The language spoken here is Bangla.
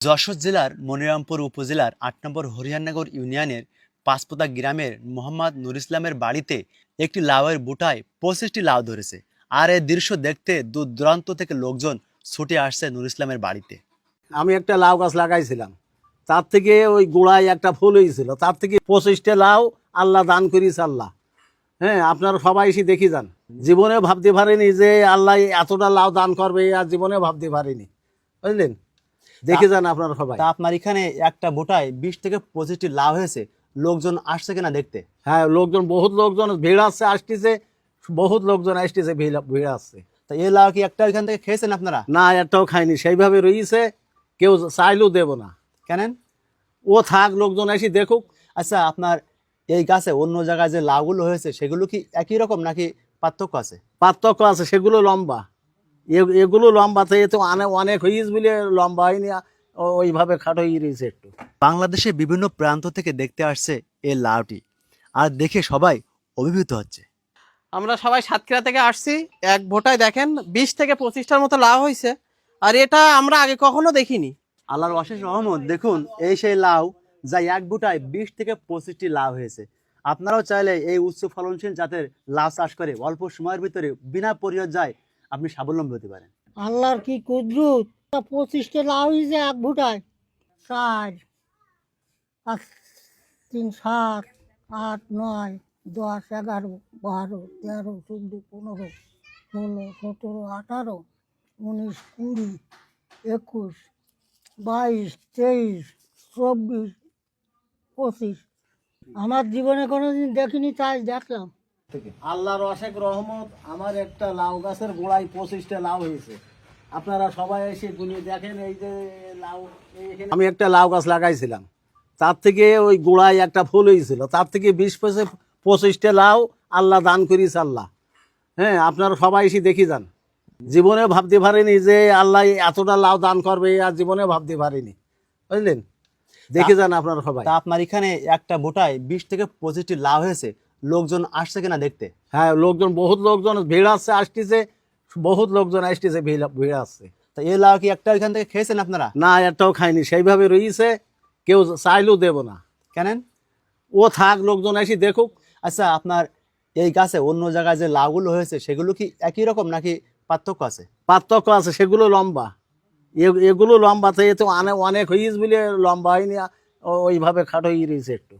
যশোর জেলার মনিরামপুর উপজেলার ৮ নম্বর হরিয়ানগর ইউনিয়নের পাঁচপোতা গ্রামের মোহাম্মদ নুর ইসলামের বাড়িতে একটি লাউয়ের বুটায় ২৫টি লাউ ধরেছে। আর এই দৃশ্য দেখতে দূর দূরান্ত থেকে লোকজন ছুটে আসছে নুর ইসলামের বাড়িতে। আমি একটা লাউ গাছ লাগাইছিলাম, তার থেকে ওই গোড়ায় একটা ফুল হয়েছিল, তার থেকে ২৫টা লাউ আল্লাহ দান করিস আল্লাহ। হ্যাঁ, আপনারা সবাই এসে দেখি যান। জীবনে ভাবতে পারিনি যে আল্লাহ এতটা লাউ দান করবে, আর জীবনে ভাবতে পারিনি, বুঝলেন। দেখে যান আপনারা সবাই। তা আপনার এখানে একটা বুটায় ২০ থেকে ২৫টি লাউ হয়েছে, লোকজন আসছে কিনা দেখতে? হ্যাঁ, লোকজন, বহুত লোকজন ভিড় আসছে, আসতেছে, বহুত লোকজন আসতেছে, ভিড় আসছে। তা এই লাউ কি একটা এখান থেকে খেয়েছেন আপনারা? না, একটাও খাইনি, সেইভাবে রয়েছে, কেউ চাইলেও দেব না। কেন? ও থাক, লোকজন এসে দেখুক। আচ্ছা, আপনার এই গাছে অন্য জায়গায় যে লাউগুলো হয়েছে সেগুলো কি একই রকম নাকি পার্থক্য আছে? পার্থক্য আছে, সেগুলো লম্বা, এগুলো লম্বা, তো এ তো অনেক হয়েছে বলে লম্বা হয়নি, ওইভাবে খাটো হয়ে রয়েছে একটু। বাংলাদেশের বিভিন্ন প্রান্ত থেকে দেখতে আসছে এই লাউটি, আর দেখে সবাই অভিভূত হচ্ছে। আমরা সবাই সাতক্ষীরা থেকে আসছি। এক ভোটায় দেখেন ২০ থেকে ২৫টার মতো লাউ হয়েছে, আর এটা আমরা আগে কখনো দেখিনি। আল্লাহর অশেষ রহমত, দেখুন এই সেই লাউ যা এক বুটায় ২০ থেকে ২৫টি লাউ হয়েছে। আপনারাও চাইলে এই উচ্চ ফলনশীল জাতের লাউ চাষ করে অল্প সময়ের ভিতরে বিনা পরিচর্যায় আপনি স্বাবলম্বী হতে পারেন। আল্লাহর কি কুদরত! ২৫টা লাউ হয়েছে এক ভুটায়। ৪, ৫, ৩, ৭, ৮, ৯, ১০, ১১, ১২, ১৩, ১৪, ১৫, ১৬, ১৭, ১৮, ১৯, ২০, ২১, ২২, ২৩, ২৪, ২৫। আমার জীবনে কোনোদিন দেখিনি, তাই দেখলাম। আল্লাহর অশেষ রহমত, আমার একটা লাউ গাছের গোড়ায় ২৫টা লাউ হয়েছে। আপনারা সবাই এসে গুনিয়ে দেখেন। এই যে লাউ, আমি একটা লাউ গাছ লাগাইছিলাম, তার থেকে ওই গোড়ায় একটা ফুল হয়েছিল, তার থেকে ২০-২৫টা লাউ আল্লাহ দান করিস আল্লাহ। হ্যাঁ, আপনারা সবাই এসে দেখি যান। জীবনে ভাবতে পারিনি যে আল্লাহ এতটা লাউ দান করবে, আর জীবনে ভাবতে পারিনি, বুঝলেন। দেখে যান আপনারা সবাই। তা আপনার এখানে একটা বুটায় ২০ থেকে ২৫টি লাউ হয়েছে, লোকজন আসছে কিনা দেখতে? হ্যাঁ, লোকজন, বহুত লোকজন ভিড় আসছে, আসতেছে, বহুত লোকজন আসতেছে, ভিড় আসছে। তা এই লাউ কি একটা এখান থেকে খেয়েছেন আপনারা? না, একটাও খাইনি, সেইভাবে রয়েছে, কেউ চাইলেও দেব না। কেন? ও থাক, লোকজন এসে দেখুক। আচ্ছা, আপনার এই গাছে অন্য জায়গায় যে লাউগুলো হয়েছে সেগুলো কি একই রকম নাকি পার্থক্য আছে? পার্থক্য আছে, সেগুলো লম্বা, এগুলো লম্বা, তো এ তো অনেক হয়েছে বলে লম্বা হয়নি, ওইভাবে খাটো হয়ে রয়েছে একটু।